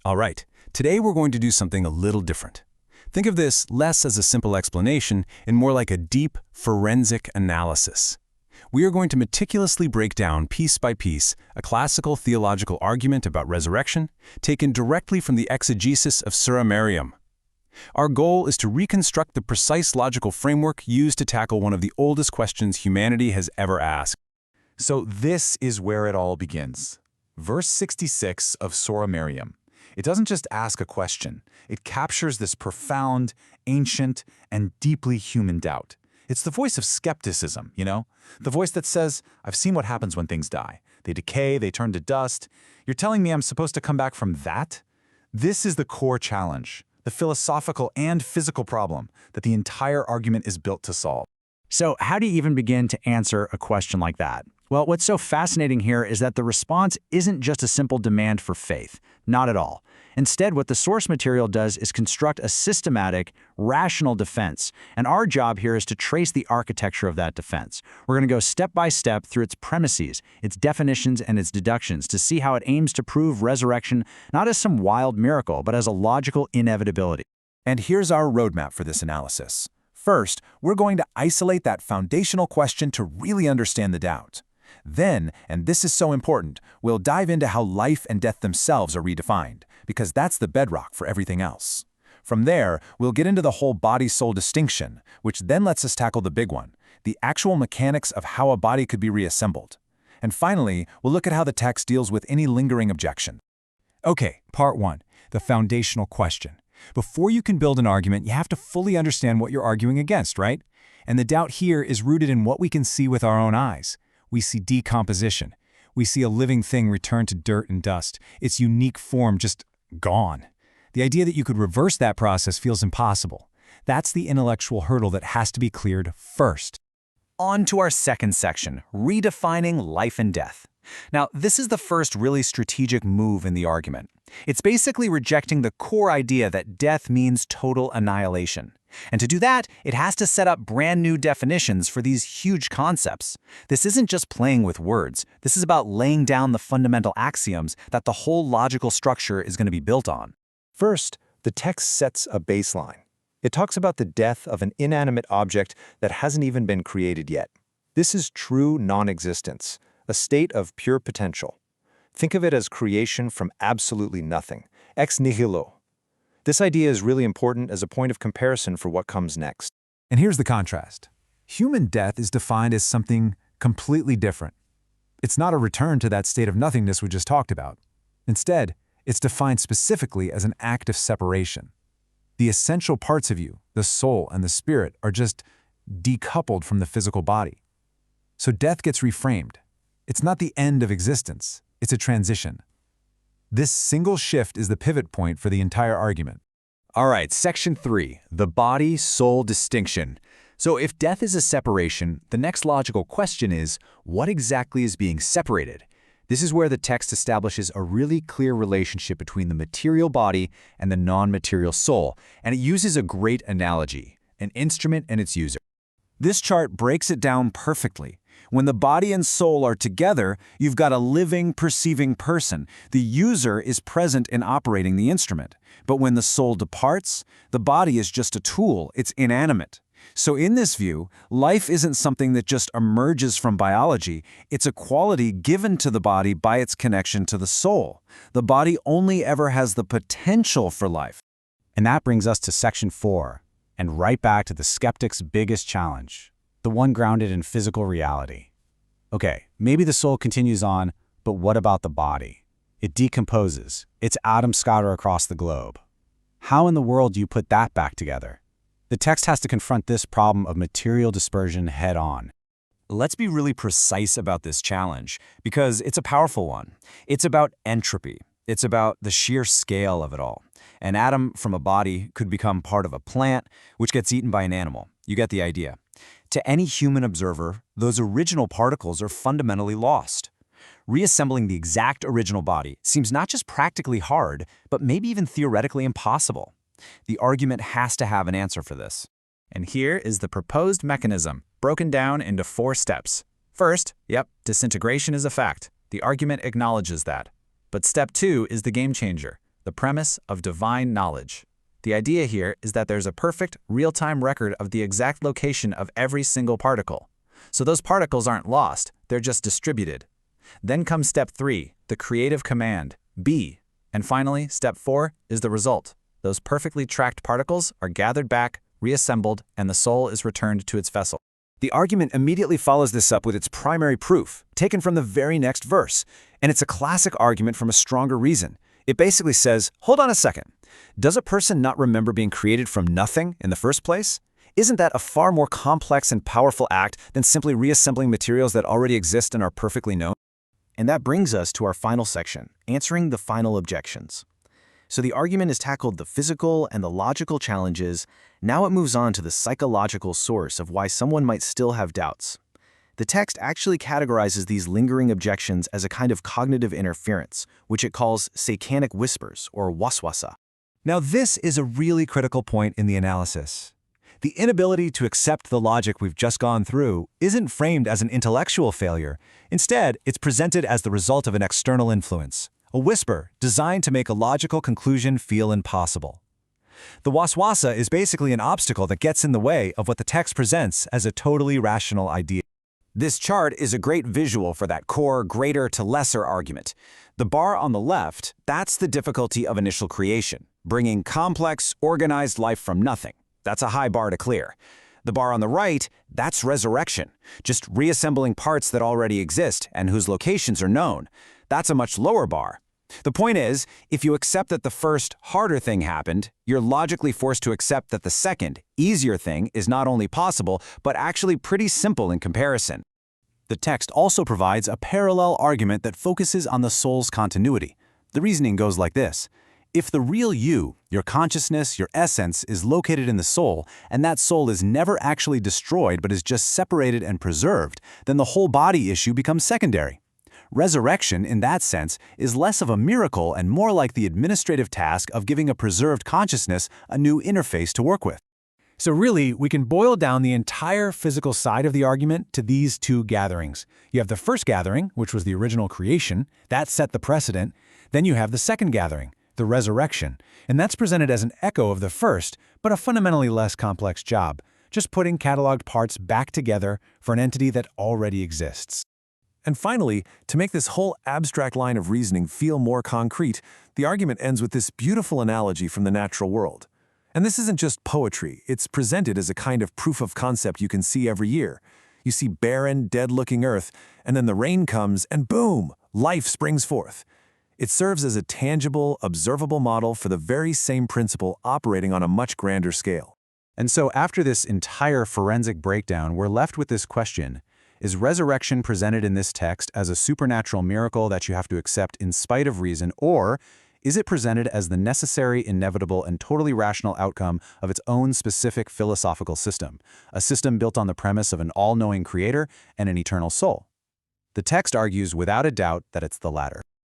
All right, today we're going to do something a little different. Think of this less as a simple explanation and more like a deep, forensic analysis. We are going to meticulously break down, piece by piece, a classical theological argument about resurrection taken directly from the exegesis of Surah Maryam. Our goal is to reconstruct the precise logical framework used to tackle one of the oldest questions humanity has ever asked. So this is where it all begins. Verse 66 of Surah Maryam. It doesn't just ask a question. It captures this profound, ancient, and deeply human doubt. It's the voice of skepticism, The voice that says, I've seen what happens when things die. They decay, they turn to dust. You're telling me I'm supposed to come back from that? This is the core challenge, the philosophical and physical problem that the entire argument is built to solve. So how do you even begin to answer a question like that? Well, what's so fascinating here is that the response isn't just a simple demand for faith. Not at all. Instead, what the source material does is construct a systematic, rational defense. And our job here is to trace the architecture of that defense. We're going to go step by step through its premises, its definitions, and its deductions to see how it aims to prove resurrection not as some wild miracle, but as a logical inevitability. And here's our roadmap for this analysis. First, we're going to isolate that foundational question to really understand the doubt. Then, and this is so important, we'll dive into how life and death themselves are redefined, because that's the bedrock for everything else. From there, we'll get into the whole body-soul distinction, which then lets us tackle the big one, the actual mechanics of how a body could be reassembled. And finally, we'll look at how the text deals with any lingering objection. Okay, part one, the foundational question. Before you can build an argument, you have to fully understand what you're arguing against, right? And the doubt here is rooted in what we can see with our own eyes. We see decomposition. We see a living thing return to dirt and dust, its unique form just gone. The idea that you could reverse that process feels impossible. That's the intellectual hurdle that has to be cleared first. On to our second section, redefining life and death. Now, this is the first really strategic move in the argument. It's basically rejecting the core idea that death means total annihilation. And to do that, it has to set up brand new definitions for these huge concepts. This isn't just playing with words. This is about laying down the fundamental axioms that the whole logical structure is going to be built on. First, the text sets a baseline. It talks about the death of an inanimate object that hasn't even been created yet. This is true non-existence, a state of pure potential. Think of it as creation from absolutely nothing, ex nihilo. This idea is really important as a point of comparison for what comes next. And here's the contrast. Human death is defined as something completely different. It's not a return to that state of nothingness we just talked about. Instead, it's defined specifically as an act of separation. The essential parts of you, the soul and the spirit, are just decoupled from the physical body. So death gets reframed. It's not the end of existence, it's a transition. This single shift is the pivot point for the entire argument. All right, section 3, the body-soul distinction. So if death is a separation, the next logical question is, what exactly is being separated? This is where the text establishes a really clear relationship between the material body and the non-material soul, and it uses a great analogy, an instrument and its user. This chart breaks it down perfectly. When the body and soul are together, you've got a living, perceiving person. The user is present in operating the instrument. But when the soul departs, the body is just a tool. It's inanimate. So in this view, life isn't something that just emerges from biology. It's a quality given to the body by its connection to the soul. The body only ever has the potential for life. And that brings us to section 4, and right back to the skeptic's biggest challenge. The one grounded in physical reality. Okay, maybe the soul continues on, but what about the body? It decomposes. Its atoms scatter across the globe. How in the world do you put that back together? The text has to confront this problem of material dispersion head on. Let's be really precise about this challenge, because it's a powerful one. It's about entropy. It's about the sheer scale of it all. An atom from a body could become part of a plant, which gets eaten by an animal. You get the idea. To any human observer, those original particles are fundamentally lost. Reassembling the exact original body seems not just practically hard, but maybe even theoretically impossible. The argument has to have an answer for this. And here is the proposed mechanism, broken down into 4 steps. First, disintegration is a fact. The argument acknowledges that. But step 2 is the game changer. the premise of divine knowledge. The idea here is that there's a perfect, real-time record of the exact location of every single particle. So those particles aren't lost, they're just distributed. Then comes step 3, the creative command, be. And finally, step 4 is the result. Those perfectly tracked particles are gathered back, reassembled, and the soul is returned to its vessel. The argument immediately follows this up with its primary proof, taken from the very next verse. And it's a classic argument from a stronger reason. It basically says, hold on a second. Does a person not remember being created from nothing in the first place? Isn't that a far more complex and powerful act than simply reassembling materials that already exist and are perfectly known? And that brings us to our final section, answering the final objections. So the argument has tackled the physical and the logical challenges. Now it moves on to the psychological source of why someone might still have doubts. The text actually categorizes these lingering objections as a kind of cognitive interference, which it calls satanic whispers or waswasa. Now this is a really critical point in the analysis. The inability to accept the logic we've just gone through isn't framed as an intellectual failure. Instead, it's presented as the result of an external influence, a whisper designed to make a logical conclusion feel impossible. The waswasa is basically an obstacle that gets in the way of what the text presents as a totally rational idea. This chart is a great visual for that core greater to lesser argument. The bar on the left, that's the difficulty of initial creation, bringing complex, organized life from nothing. That's a high bar to clear. The bar on the right, that's resurrection, just reassembling parts that already exist and whose locations are known. That's a much lower bar. The point is, if you accept that the first, harder thing happened, you're logically forced to accept that the second, easier thing is not only possible, but actually pretty simple in comparison. The text also provides a parallel argument that focuses on the soul's continuity. The reasoning goes like this. If the real you, your consciousness, your essence, is located in the soul, and that soul is never actually destroyed but is just separated and preserved, then the whole body issue becomes secondary. Resurrection, in that sense, is less of a miracle and more like the administrative task of giving a preserved consciousness a new interface to work with. So really, we can boil down the entire physical side of the argument to these two gatherings. You have the first gathering, which was the original creation, that set the precedent. Then you have the second gathering, the resurrection, and that's presented as an echo of the first, but a fundamentally less complex job, just putting cataloged parts back together for an entity that already exists. And finally, to make this whole abstract line of reasoning feel more concrete, the argument ends with this beautiful analogy from the natural world. And this isn't just poetry, it's presented as a kind of proof of concept you can see every year. You see barren, dead-looking earth, and then the rain comes, and boom, life springs forth. It serves as a tangible, observable model for the very same principle operating on a much grander scale. And so after this entire forensic breakdown, we're left with this question. Is resurrection presented in this text as a supernatural miracle that you have to accept in spite of reason, or is it presented as the necessary, inevitable, and totally rational outcome of its own specific philosophical system, a system built on the premise of an all-knowing creator and an eternal soul? The text argues without a doubt that it's the latter.